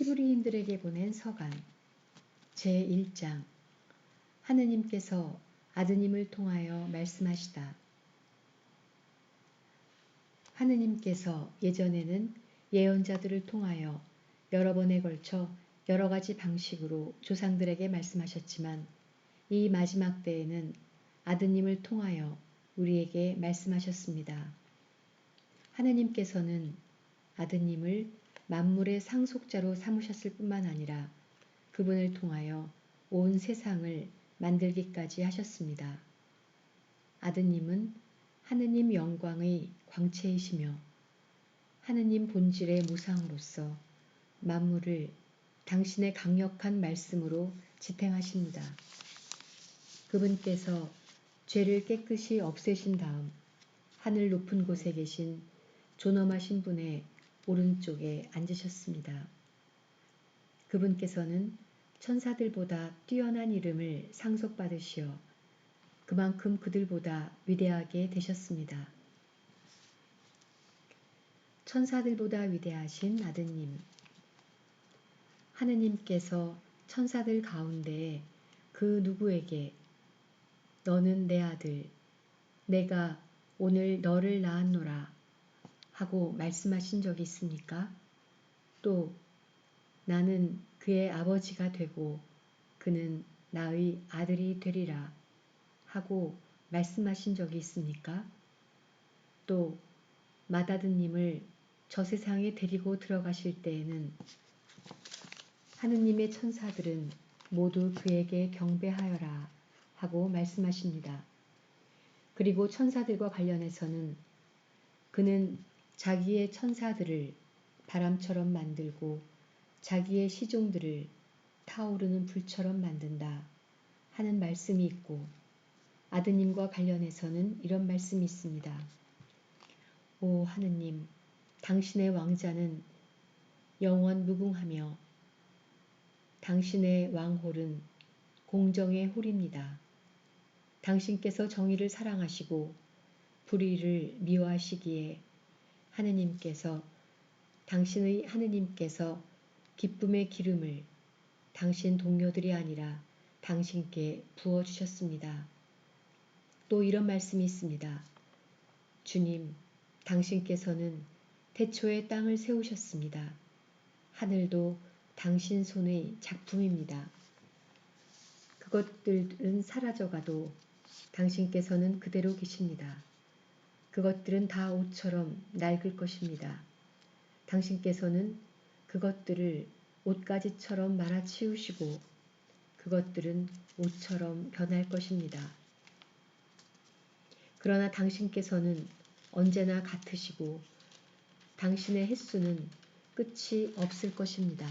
히브리인들에게 보낸 서간 제1장. 하느님께서 아드님을 통하여 말씀하시다. 하느님께서 예전에는 예언자들을 통하여 여러 번에 걸쳐 여러 가지 방식으로 조상들에게 말씀하셨지만 이 마지막 때에는 아드님을 통하여 우리에게 말씀하셨습니다. 하느님께서는 아드님을 만물의 상속자로 삼으셨을 뿐만 아니라 그분을 통하여 온 세상을 만들기까지 하셨습니다. 아드님은 하느님 영광의 광채이시며 하느님 본질의 무상으로서 만물을 당신의 강력한 말씀으로 지탱하십니다. 그분께서 죄를 깨끗이 없애신 다음 하늘 높은 곳에 계신 존엄하신 분의 오른쪽에 앉으셨습니다. 그분께서는 천사들보다 뛰어난 이름을 상속받으시어 그만큼 그들보다 위대하게 되셨습니다. 천사들보다 위대하신 아드님. 하느님께서 천사들 가운데 그 누구에게 너는 내 아들, 내가 오늘 너를 낳았노라 하고 말씀하신 적이 있습니까? 또 나는 그의 아버지가 되고 그는 나의 아들이 되리라 하고 말씀하신 적이 있습니까? 또 맏아드님을 저 세상에 데리고 들어가실 때에는 하느님의 천사들은 모두 그에게 경배하여라 하고 말씀하십니다. 그리고 천사들과 관련해서는 그는 자기의 천사들을 바람처럼 만들고 자기의 시종들을 타오르는 불처럼 만든다 하는 말씀이 있고 아드님과 관련해서는 이런 말씀이 있습니다. 오 하느님, 당신의 왕자는 영원 무궁하며 당신의 왕홀은 공정의 홀입니다. 당신께서 정의를 사랑하시고 불의를 미워하시기에 당신의 하느님께서 기쁨의 기름을 당신 동료들이 아니라 당신께 부어주셨습니다. 또 이런 말씀이 있습니다. 주님, 당신께서는 태초에 땅을 세우셨습니다. 하늘도 당신 손의 작품입니다. 그것들은 사라져가도 당신께서는 그대로 계십니다. 그것들은 다 옷처럼 낡을 것입니다. 당신께서는 그것들을 옷가지처럼 말아치우시고 그것들은 옷처럼 변할 것입니다. 그러나 당신께서는 언제나 같으시고 당신의 횟수는 끝이 없을 것입니다.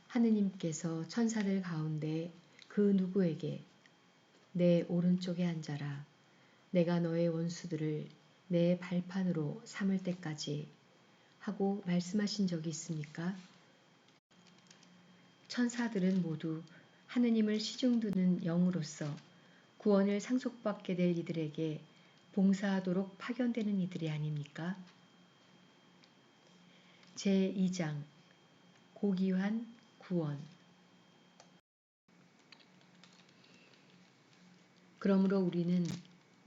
하느님께서 천사들 가운데 그 누구에게 내 오른쪽에 앉아라. 내가 너의 원수들을 내 발판으로 삼을 때까지 하고 말씀하신 적이 있습니까? 천사들은 모두 하느님을 시중드는 영으로서 구원을 상속받게 될 이들에게 봉사하도록 파견되는 이들이 아닙니까? 제2장 고귀한 구원. 그러므로 우리는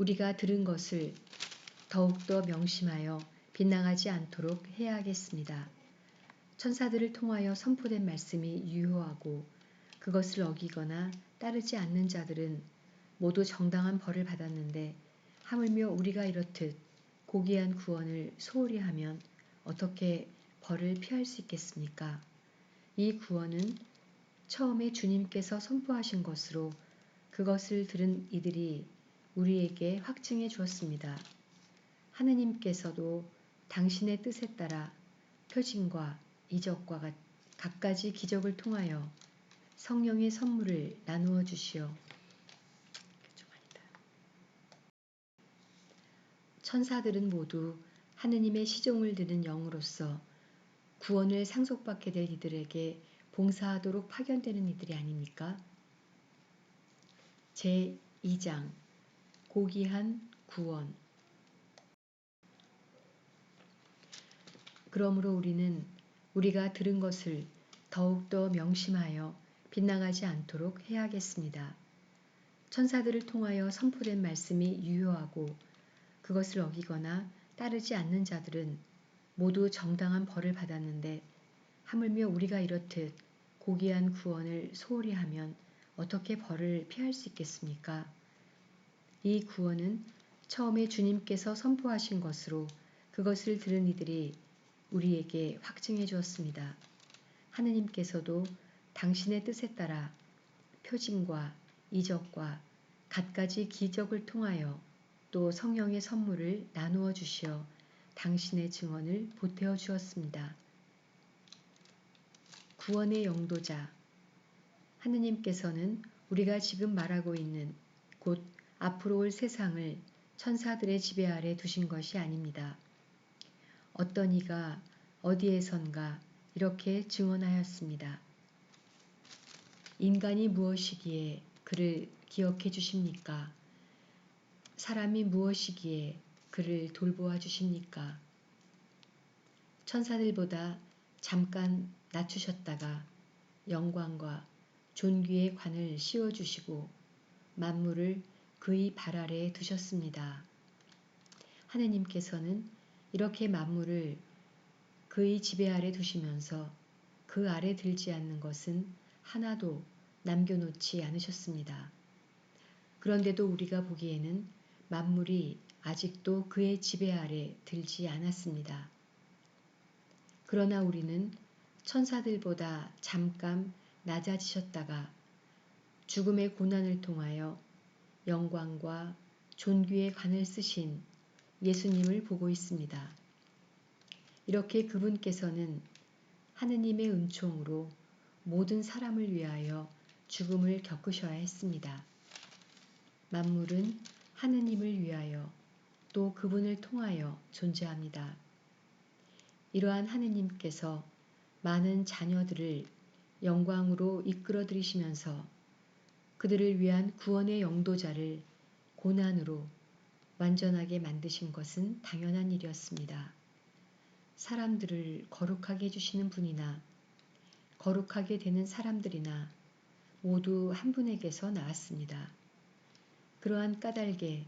우리가 들은 것을 더욱더 명심하여 빗나가지 않도록 해야 하겠습니다. 천사들을 통하여 선포된 말씀이 유효하고 그것을 어기거나 따르지 않는 자들은 모두 정당한 벌을 받았는데 하물며 우리가 이렇듯 고귀한 구원을 소홀히 하면 어떻게 벌을 피할 수 있겠습니까? 이 구원은 처음에 주님께서 선포하신 것으로 그것을 들은 이들이 우리에게 확증해 주었습니다. 하느님께서도 당신의 뜻에 따라 표징과 이적과 갖가지 기적을 통하여 성령의 선물을 나누어 주시어 천사들은 모두 하느님의 시종을 드는 영으로서 구원을 상속받게 될 이들에게 봉사하도록 파견되는 이들이 아닙니까? 제2장 고귀한 구원. 그러므로 우리는 우리가 들은 것을 더욱더 명심하여 빗나가지 않도록 해야겠습니다. 천사들을 통하여 선포된 말씀이 유효하고 그것을 어기거나 따르지 않는 자들은 모두 정당한 벌을 받았는데 하물며 우리가 이렇듯 고귀한 구원을 소홀히 하면 어떻게 벌을 피할 수 있겠습니까? 이 구원은 처음에 주님께서 선포하신 것으로 그것을 들은 이들이 우리에게 확증해 주었습니다. 하느님께서도 당신의 뜻에 따라 표징과 이적과 갖가지 기적을 통하여 또 성령의 선물을 나누어 주시어 당신의 증언을 보태어 주었습니다. 구원의 영도자 하느님께서는 우리가 지금 말하고 있는 곧 앞으로 올 세상을 천사들의 지배 아래 두신 것이 아닙니다. 어떤 이가 어디에선가 이렇게 증언하였습니다. 인간이 무엇이기에 그를 기억해 주십니까? 사람이 무엇이기에 그를 돌보아 주십니까? 천사들보다 잠깐 낮추셨다가 영광과 존귀의 관을 씌워주시고 만물을 그의 발 아래에 두셨습니다. 하느님께서는 이렇게 만물을 그의 지배 아래 두시면서 그 아래 들지 않는 것은 하나도 남겨놓지 않으셨습니다. 그런데도 우리가 보기에는 만물이 아직도 그의 지배 아래 들지 않았습니다. 그러나 우리는 천사들보다 잠깐 낮아지셨다가 죽음의 고난을 통하여 영광과 존귀의 관을 쓰신 예수님을 보고 있습니다. 이렇게 그분께서는 하느님의 은총으로 모든 사람을 위하여 죽음을 겪으셔야 했습니다. 만물은 하느님을 위하여 또 그분을 통하여 존재합니다. 이러한 하느님께서 많은 자녀들을 영광으로 이끌어 들이시면서 그들을 위한 구원의 영도자를 고난으로 완전하게 만드신 것은 당연한 일이었습니다. 사람들을 거룩하게 해주시는 분이나 거룩하게 되는 사람들이나 모두 한 분에게서 나왔습니다. 그러한 까닭에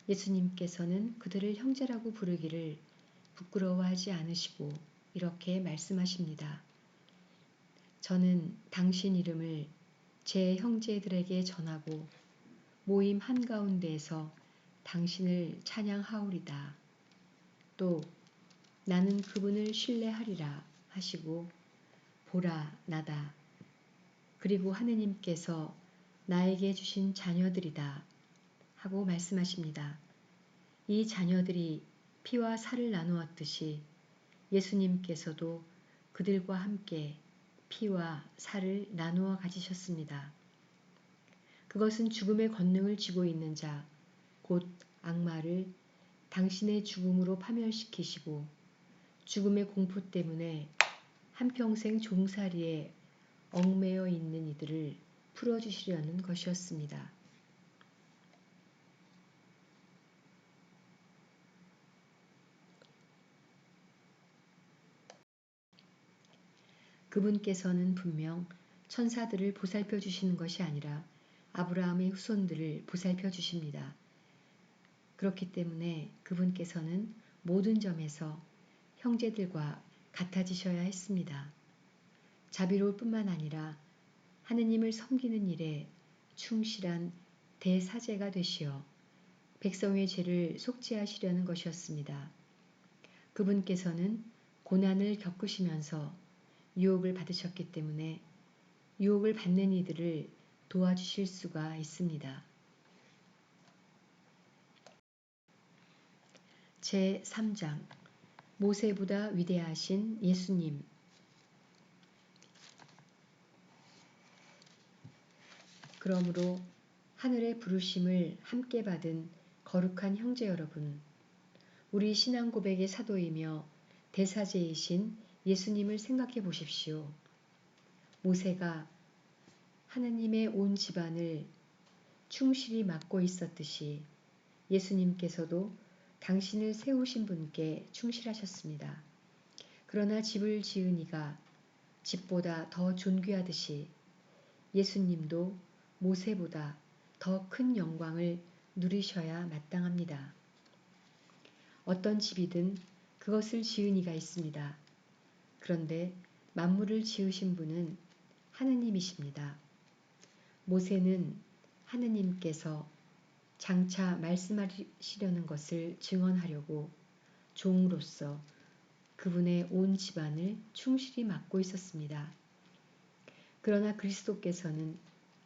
예수님께서는 그들을 형제라고 부르기를 부끄러워하지 않으시고 이렇게 말씀하십니다. 저는 당신 이름을 제 형제들에게 전하고 모임 한가운데에서 당신을 찬양하오리다. 또 나는 그분을 신뢰하리라 하시고 보라 나다. 그리고 하느님께서 나에게 주신 자녀들이다 하고 말씀하십니다. 이 자녀들이 피와 살을 나누었듯이 예수님께서도 그들과 함께 피와 살을 나누어 가지셨습니다. 그것은 죽음의 권능을 쥐고 있는 자, 곧 악마를 당신의 죽음으로 파멸시키시고 죽음의 공포 때문에 한평생 종살이에 얽매여 있는 이들을 풀어주시려는 것이었습니다. 그분께서는 분명 천사들을 보살펴 주시는 것이 아니라 아브라함의 후손들을 보살펴 주십니다. 그렇기 때문에 그분께서는 모든 점에서 형제들과 같아지셔야 했습니다. 자비로울 뿐만 아니라 하느님을 섬기는 일에 충실한 대사제가 되시어 백성의 죄를 속죄하시려는 것이었습니다. 그분께서는 고난을 겪으시면서 유혹을 받으셨기 때문에 유혹을 받는 이들을 도와주실 수가 있습니다. 제3장 모세보다 위대하신 예수님. 그러므로 하늘의 부르심을 함께 받은 거룩한 형제 여러분, 우리 신앙 고백의 사도이며 대사제이신 예수님을 생각해 보십시오. 모세가 하느님의 온 집안을 충실히 맡고 있었듯이 예수님께서도 당신을 세우신 분께 충실하셨습니다. 그러나 집을 지은 이가 집보다 더 존귀하듯이 예수님도 모세보다 더 큰 영광을 누리셔야 마땅합니다. 어떤 집이든 그것을 지은 이가 있습니다. 그런데 만물을 지으신 분은 하느님이십니다. 모세는 하느님께서 장차 말씀하시려는 것을 증언하려고 종으로서 그분의 온 집안을 충실히 맡고 있었습니다. 그러나 그리스도께서는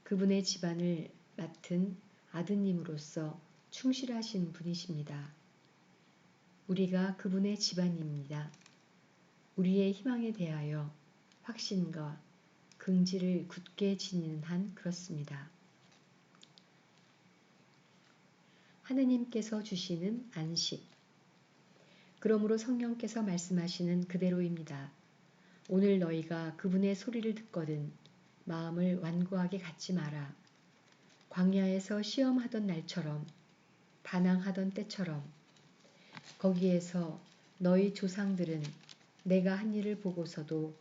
그분의 집안을 맡은 아드님으로서 충실하신 분이십니다. 우리가 그분의 집안입니다. 우리의 희망에 대하여 확신과 긍지를 굳게 지니는 한 그렇습니다. 하느님께서 주시는 안식. 그러므로 성령께서 말씀하시는 그대로입니다. 오늘 너희가 그분의 소리를 듣거든 마음을 완고하게 갖지 마라. 광야에서 시험하던 날처럼 반항하던 때처럼 거기에서 너희 조상들은 내가 한 일을 보고서도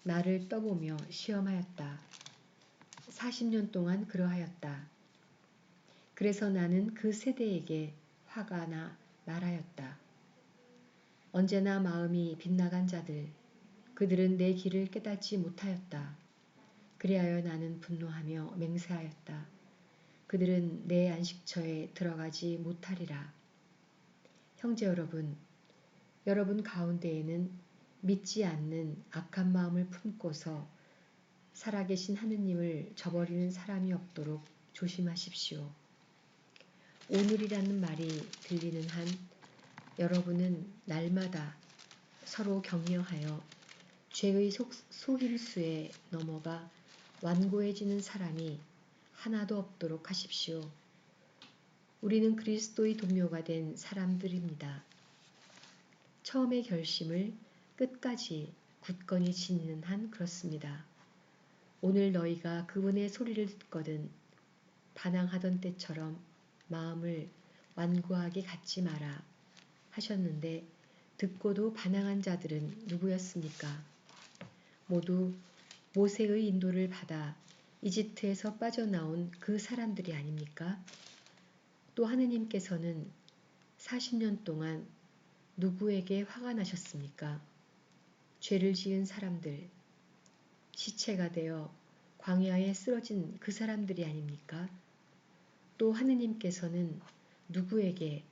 나를 떠보며 시험하였다. 40년 동안 그러하였다. 그래서 나는 그 세대에게 화가 나 말하였다. 언제나 마음이 빗나간 자들, 그들은 내 길을 깨닫지 못하였다. 그리하여 나는 분노하며 맹세하였다. 그들은 내 안식처에 들어가지 못하리라. 형제 여러분, 여러분 가운데에는 믿지 않는 악한 마음을 품고서 살아계신 하느님을 저버리는 사람이 없도록 조심하십시오. 오늘이라는 말이 들리는 한 여러분은 날마다 서로 격려하여 죄의 속임수에 넘어가 완고해지는 사람이 하나도 없도록 하십시오. 우리는 그리스도의 동료가 된 사람들입니다. 처음의 결심을 끝까지 굳건히 지니는 한 그렇습니다. 오늘 너희가 그분의 소리를 듣거든 반항하던 때처럼 마음을 완고하게 갖지 마라 하셨는데 듣고도 반항한 자들은 누구였습니까? 모두 모세의 인도를 받아 이집트에서 빠져나온 그 사람들이 아닙니까? 또 하느님께서는 40년 동안 누구에게 화가 나셨습니까? 죄를 지은 사람들, 시체가 되어 광야에 쓰러진 그 사람들이 아닙니까? 또 하느님께서는 누구에게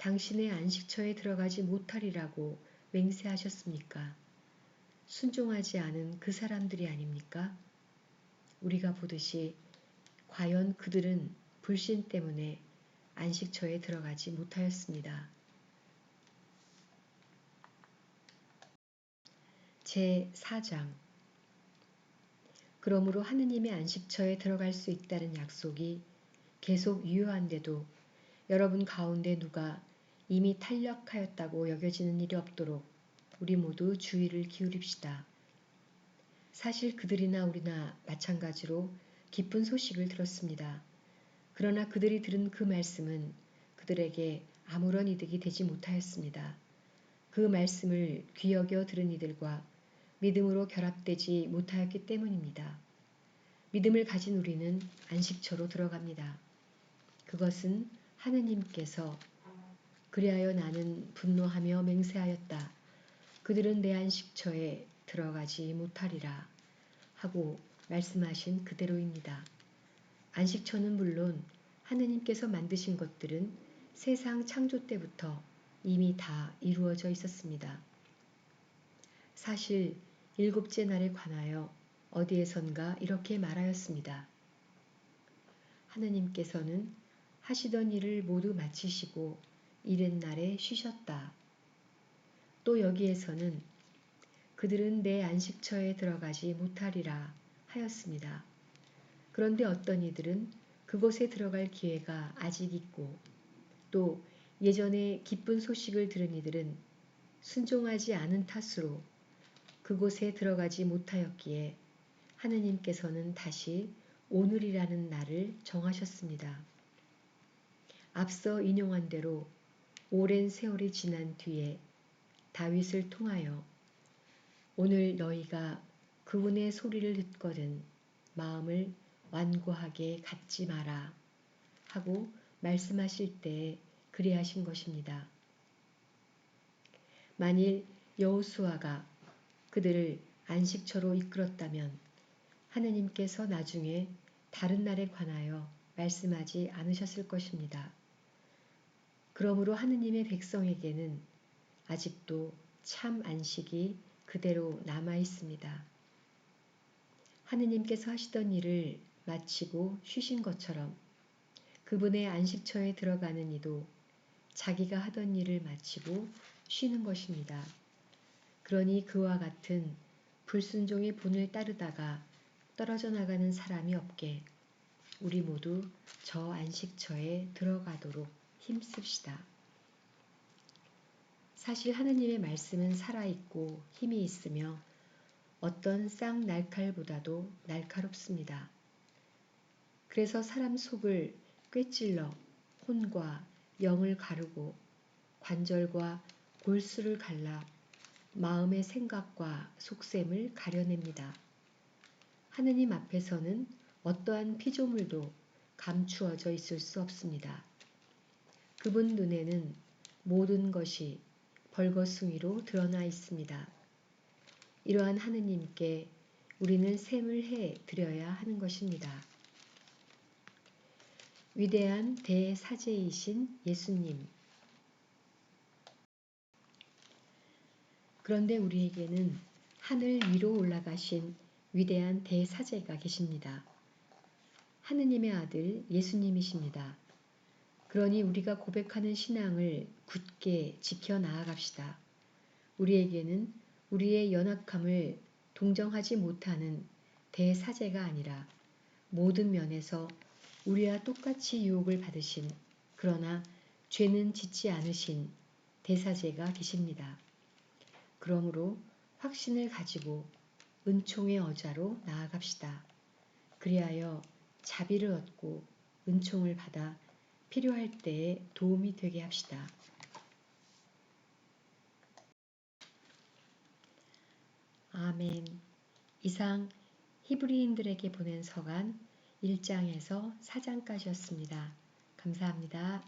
당신의 안식처에 들어가지 못하리라고 맹세하셨습니까? 순종하지 않은 그 사람들이 아닙니까? 우리가 보듯이 과연 그들은 불신 때문에 안식처에 들어가지 못하였습니다. 제4장. 그러므로 하느님의 안식처에 들어갈 수 있다는 약속이 계속 유효한데도 여러분 가운데 누가 이미 탈력하였다고 여겨지는 일이 없도록 우리 모두 주의를 기울입시다. 사실 그들이나 우리나 마찬가지로 기쁜 소식을 들었습니다. 그러나 그들이 들은 그 말씀은 그들에게 아무런 이득이 되지 못하였습니다. 그 말씀을 귀 여겨 들은 이들과 믿음으로 결합되지 못하였기 때문입니다. 믿음을 가진 우리는 안식처로 들어갑니다. 그것은 하느님께서 그리하여 나는 분노하며 맹세하였다. 그들은 내 안식처에 들어가지 못하리라 하고 말씀하신 그대로입니다. 안식처는 물론 하느님께서 만드신 것들은 세상 창조 때부터 이미 다 이루어져 있었습니다. 사실 일곱째 날에 관하여 어디에선가 이렇게 말하였습니다. 하느님께서는 하시던 일을 모두 마치시고 이튿날에 쉬셨다. 또 여기에서는 그들은 내 안식처에 들어가지 못하리라 하였습니다. 그런데 어떤 이들은 그곳에 들어갈 기회가 아직 있고 또 예전에 기쁜 소식을 들은 이들은 순종하지 않은 탓으로 그곳에 들어가지 못하였기에 하느님께서는 다시 오늘이라는 날을 정하셨습니다. 앞서 인용한 대로 오랜 세월이 지난 뒤에 다윗을 통하여 오늘 너희가 그분의 소리를 듣거든 마음을 완고하게 갖지 마라 하고 말씀하실 때 그리하신 것입니다. 만일 여호수아가 그들을 안식처로 이끌었다면 하느님께서 나중에 다른 날에 관하여 말씀하지 않으셨을 것입니다. 그러므로 하느님의 백성에게는 아직도 참 안식이 그대로 남아 있습니다. 하느님께서 하시던 일을 마치고 쉬신 것처럼 그분의 안식처에 들어가는 이도 자기가 하던 일을 마치고 쉬는 것입니다. 그러니 그와 같은 불순종의 본을 따르다가 떨어져 나가는 사람이 없게 우리 모두 저 안식처에 들어가도록 힘씁시다. 사실 하느님의 말씀은 살아있고 힘이 있으며 어떤 쌍날칼보다도 날카롭습니다. 그래서 사람 속을 꿰찔러 혼과 영을 가르고 관절과 골수를 갈라 마음의 생각과 속셈을 가려냅니다. 하느님 앞에서는 어떠한 피조물도 감추어져 있을 수 없습니다. 그분 눈에는 모든 것이 벌거숭이로 드러나 있습니다. 이러한 하느님께 우리는 셈을 해 드려야 하는 것입니다. 위대한 대사제이신 예수님. 그런데 우리에게는 하늘 위로 올라가신 위대한 대사제가 계십니다. 하느님의 아들 예수님이십니다. 그러니 우리가 고백하는 신앙을 굳게 지켜 나아갑시다. 우리에게는 우리의 연약함을 동정하지 못하는 대사제가 아니라 모든 면에서 우리와 똑같이 유혹을 받으신 그러나 죄는 짓지 않으신 대사제가 계십니다. 그러므로 확신을 가지고 은총의 어자로 나아갑시다. 그리하여 자비를 얻고 은총을 받아 필요할 때에 도움이 되게 합시다. 아멘. 이상 히브리인들에게 보낸 서간 1장에서 4장까지였습니다. 감사합니다.